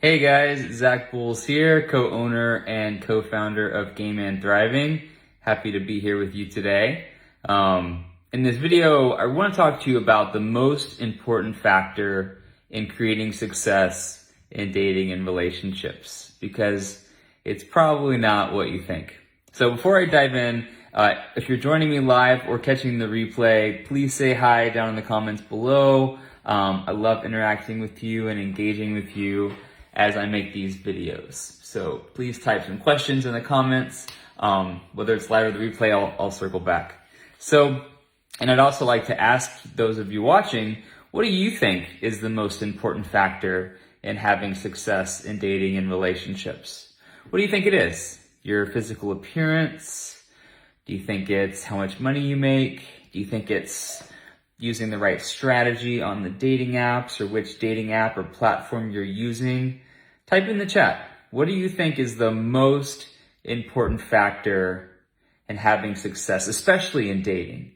Hey guys, Zach Bowles here, co-owner and co-founder of Game and Thriving. Happy to be here with you today. In this video, I want to talk to you about the most important factor in creating success in dating and relationships, because it's probably not what you think. So before I dive in, if you're joining me live or catching the replay, please say hi down in the comments below. I love interacting with you and engaging with you as I make these videos. So please type some questions in the comments. Whether it's live or the replay, I'll circle back. And I'd also like to ask those of you watching, what do you think is the most important factor in having success in dating and relationships? What do you think it is? Your physical appearance? Do you think it's how much money you make? Do you think it's using the right strategy on the dating apps, or which dating app or platform you're using? Type in the chat. What do you think is the most important factor in having success, especially in dating?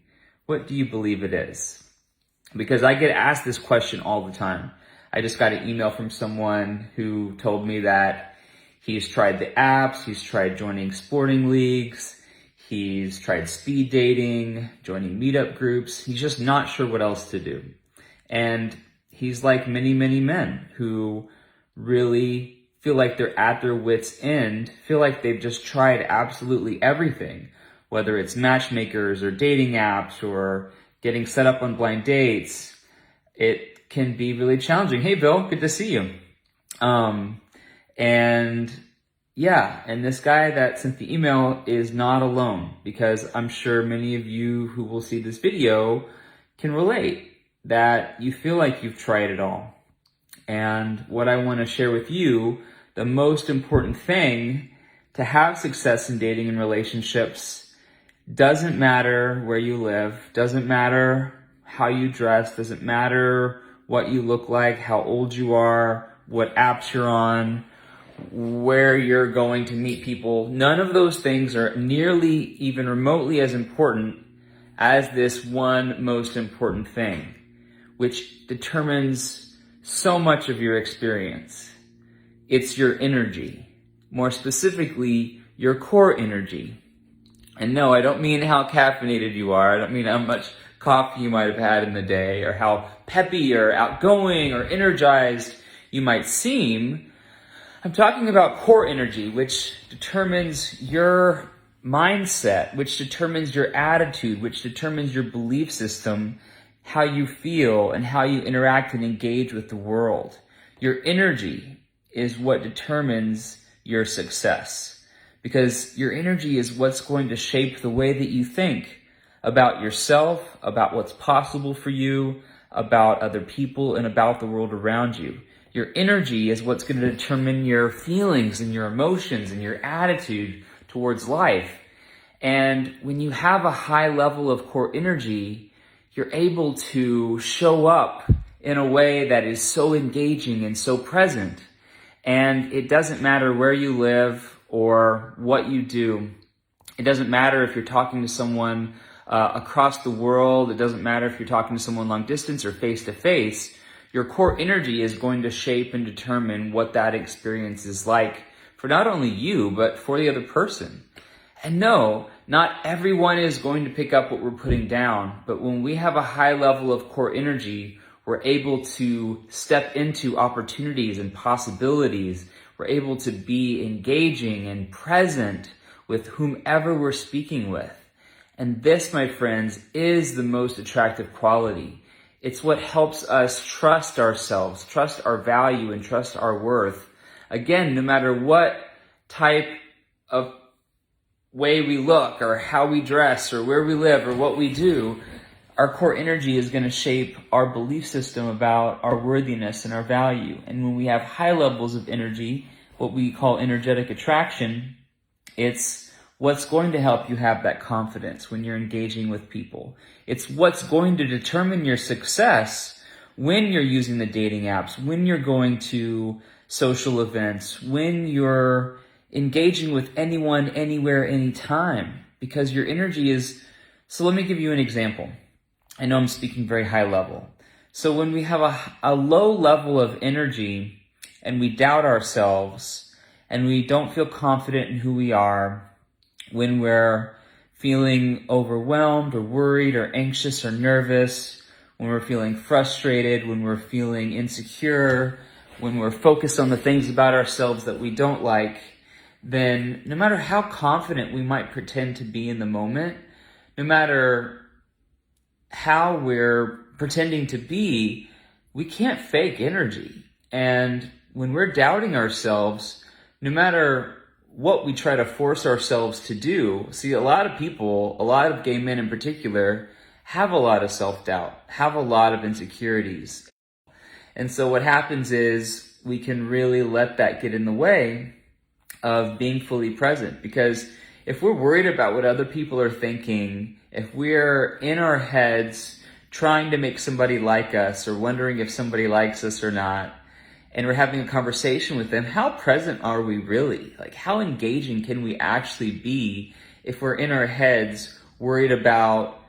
What do you believe it is? Because I get asked this question all the time. I just got an email from someone who told me that he's tried the apps, he's tried joining sporting leagues, he's tried speed dating, joining meetup groups. He's just not sure what else to do. And he's like many, many men who really feel like they're at their wits' end, feel like they've just tried absolutely everything, whether it's matchmakers or dating apps or getting set up on blind dates. It can be really challenging. Hey, Bill, good to see you. And this guy that sent the email is not alone, because I'm sure many of you who will see this video can relate that you feel like you've tried it all. And what I want to share with you, the most important thing to have success in dating and relationships, doesn't matter where you live, doesn't matter how you dress, doesn't matter what you look like, how old you are, what apps you're on, where you're going to meet people. None of those things are nearly even remotely as important as this one most important thing, which determines so much of your experience. It's your energy, more specifically, your core energy. And no, I don't mean how caffeinated you are. I don't mean how much coffee you might have had in the day, or how peppy or outgoing or energized you might seem. I'm talking about core energy, which determines your mindset, which determines your attitude, which determines your belief system, how you feel and how you interact and engage with the world. Your energy is what determines your success, because your energy is what's going to shape the way that you think about yourself, about what's possible for you, about other people, and about the world around you. Your energy is what's going to determine your feelings and your emotions and your attitude towards life. And when you have a high level of core energy, you're able to show up in a way that is so engaging and so present. And it doesn't matter where you live or what you do. It doesn't matter if you're talking to someone across the world. It doesn't matter if you're talking to someone long distance or face to face. Your core energy is going to shape and determine what that experience is like for not only you, but for the other person. And no, not everyone is going to pick up what we're putting down, but when we have a high level of core energy, we're able to step into opportunities and possibilities. We're able to be engaging and present with whomever we're speaking with. And this, my friends, is the most attractive quality. It's what helps us trust ourselves, trust our value, and trust our worth. Again, no matter what type of way we look or how we dress or where we live or what we do, our core energy is going to shape our belief system about our worthiness and our value. And when we have high levels of energy, what we call energetic attraction, it's what's going to help you have that confidence when you're engaging with people. It's what's going to determine your success when you're using the dating apps, when you're going to social events, when you're engaging with anyone, anywhere, anytime, because your energy is... So let me give you an example. I know I'm speaking very high level. So when we have a low level of energy and we doubt ourselves and we don't feel confident in who we are, when we're feeling overwhelmed or worried or anxious or nervous, when we're feeling frustrated, when we're feeling insecure, when we're focused on the things about ourselves that we don't like, then no matter how confident we might pretend to be in the moment, no matter how we're pretending to be, we can't fake energy. And when we're doubting ourselves, no matter what we try to force ourselves to do, see, a lot of people, a lot of gay men in particular, have a lot of self-doubt, have a lot of insecurities. And so what happens is we can really let that get in the way of being fully present. Because if we're worried about what other people are thinking, if we're in our heads trying to make somebody like us or wondering if somebody likes us or not, and we're having a conversation with them, how present are we really? Like, how engaging can we actually be if we're in our heads worried about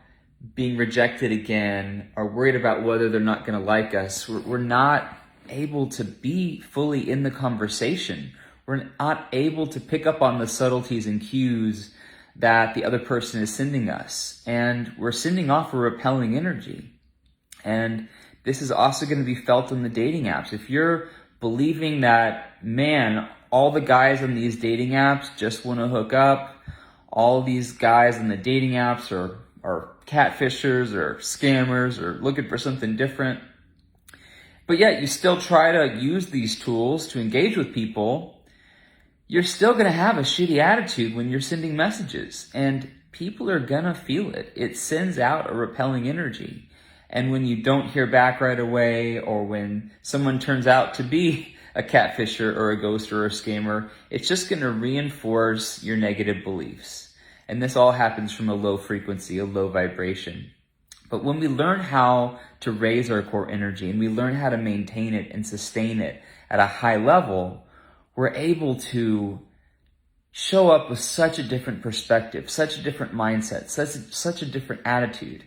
being rejected again or worried about whether they're not going to like us? We're not able to be fully in the conversation. We're not able to pick up on the subtleties and cues that the other person is sending us. And we're sending off a repelling energy. And this is also going to be felt in the dating apps. If you're believing that, man, all the guys on these dating apps just want to hook up, all these guys on the dating apps are catfishers or scammers or looking for something different, but yet you still try to use these tools to engage with people, you're still going to have a shitty attitude when you're sending messages, and people are going to feel it. It sends out a repelling energy. And when you don't hear back right away, or when someone turns out to be a catfisher or a ghoster or a scammer, it's just going to reinforce your negative beliefs. And this all happens from a low frequency, a low vibration. But when we learn how to raise our core energy and we learn how to maintain it and sustain it at a high level, we're able to show up with such a different perspective, such a different mindset, such a different attitude.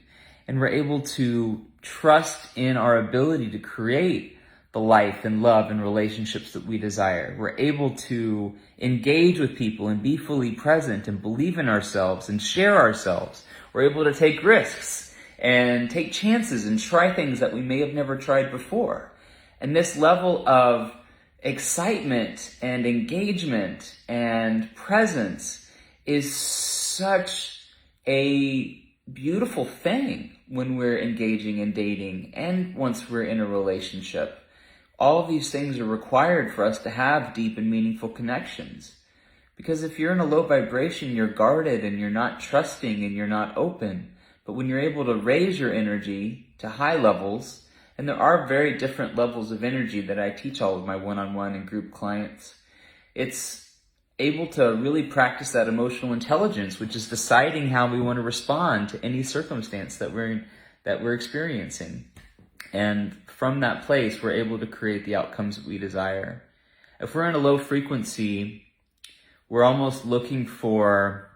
And we're able to trust in our ability to create the life and love and relationships that we desire. We're able to engage with people and be fully present and believe in ourselves and share ourselves. We're able to take risks and take chances and try things that we may have never tried before. And this level of excitement and engagement and presence is such a beautiful thing when we're engaging in dating and once we're in a relationship. All of these things are required for us to have deep and meaningful connections. Because if you're in a low vibration, you're guarded and you're not trusting and you're not open. But when you're able to raise your energy to high levels, and there are very different levels of energy that I teach all of my one-on-one and group clients, it's able to really practice that emotional intelligence, which is deciding how we want to respond to any circumstance that we're experiencing. And from that place, we're able to create the outcomes that we desire. If we're in a low frequency, we're almost looking for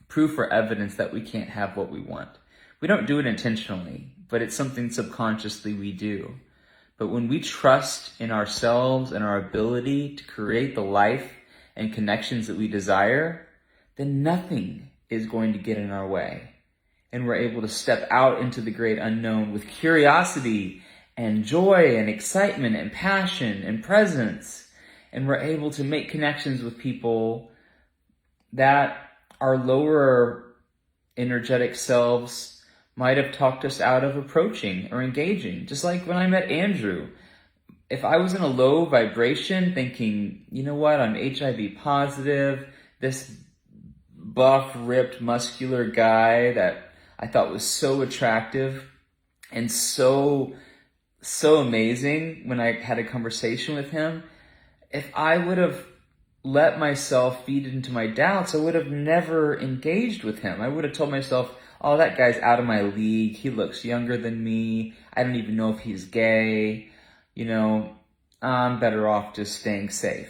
proof or evidence that we can't have what we want. We don't do it intentionally, but it's something subconsciously we do. But when we trust in ourselves and our ability to create the life and connections that we desire, then nothing is going to get in our way. And we're able to step out into the great unknown with curiosity and joy and excitement and passion and presence. And we're able to make connections with people that our lower energetic selves might have talked us out of approaching or engaging. Just like when I met Andrew. If I was in a low vibration thinking, you know what, I'm HIV positive, this buff, ripped, muscular guy that I thought was so attractive and so amazing when I had a conversation with him, if I would have let myself feed into my doubts, I would have never engaged with him. I would have told myself, oh, that guy's out of my league. He looks younger than me. I don't even know if he's gay. You know, I'm better off just staying safe.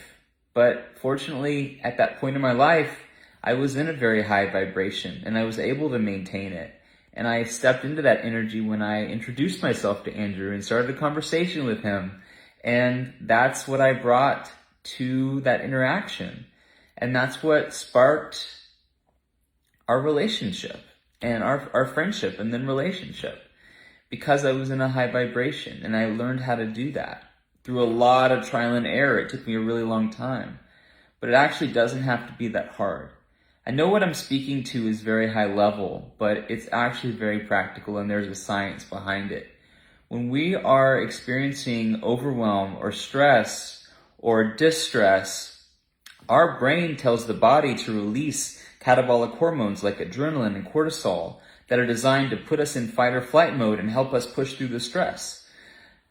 But fortunately, at that point in my life, I was in a very high vibration and I was able to maintain it. And I stepped into that energy when I introduced myself to Andrew and started a conversation with him. And that's what I brought to that interaction. And that's what sparked our relationship and our friendship and then relationship, because I was in a high vibration and I learned how to do that through a lot of trial and error. It took me a really long time, but it actually doesn't have to be that hard. I know what I'm speaking to is very high level, but it's actually very practical and there's a science behind it. When we are experiencing overwhelm or stress or distress, our brain tells the body to release catabolic hormones like adrenaline and cortisol that are designed to put us in fight or flight mode and help us push through the stress.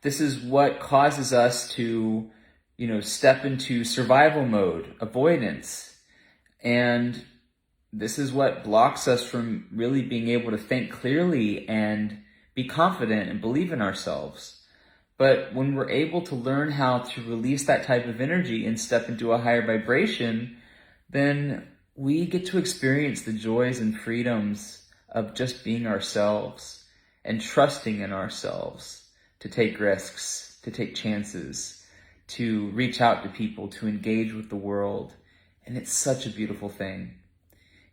This is what causes us to, step into survival mode, avoidance. And this is what blocks us from really being able to think clearly and be confident and believe in ourselves. But when we're able to learn how to release that type of energy and step into a higher vibration, then we get to experience the joys and freedoms of just being ourselves and trusting in ourselves to take risks, to take chances, to reach out to people, to engage with the world. And it's such a beautiful thing.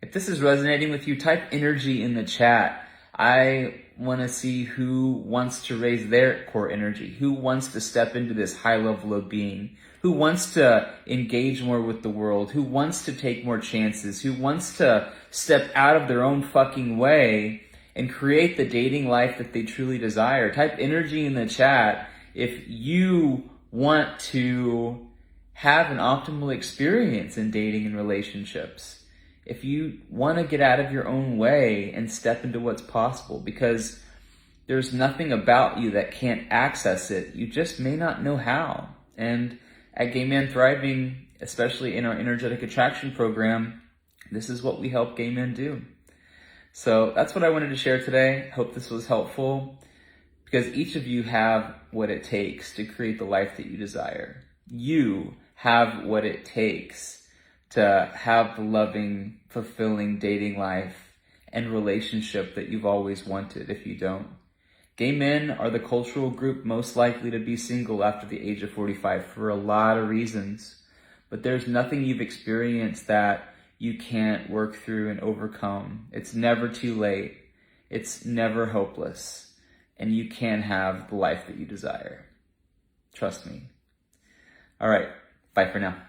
If this is resonating with you, type energy in the chat. I want to see who wants to raise their core energy, who wants to step into this high level of being, who wants to engage more with the world, who wants to take more chances, who wants to step out of their own fucking way and create the dating life that they truly desire. Type energy in the chat if you want to have an optimal experience in dating and relationships. If you want to get out of your own way and step into what's possible, because there's nothing about you that can't access it. You just may not know how. And at Gay Man Thriving, especially in our energetic attraction program, this is what we help gay men do. So that's what I wanted to share today. Hope this was helpful, because each of you have what it takes to create the life that you desire. You have what it takes to have the loving, fulfilling dating life and relationship that you've always wanted if you don't. Gay men are the cultural group most likely to be single after the age of 45 for a lot of reasons. But there's nothing you've experienced that you can't work through and overcome. It's never too late. It's never hopeless. And you can have the life that you desire. Trust me. All right. Bye for now.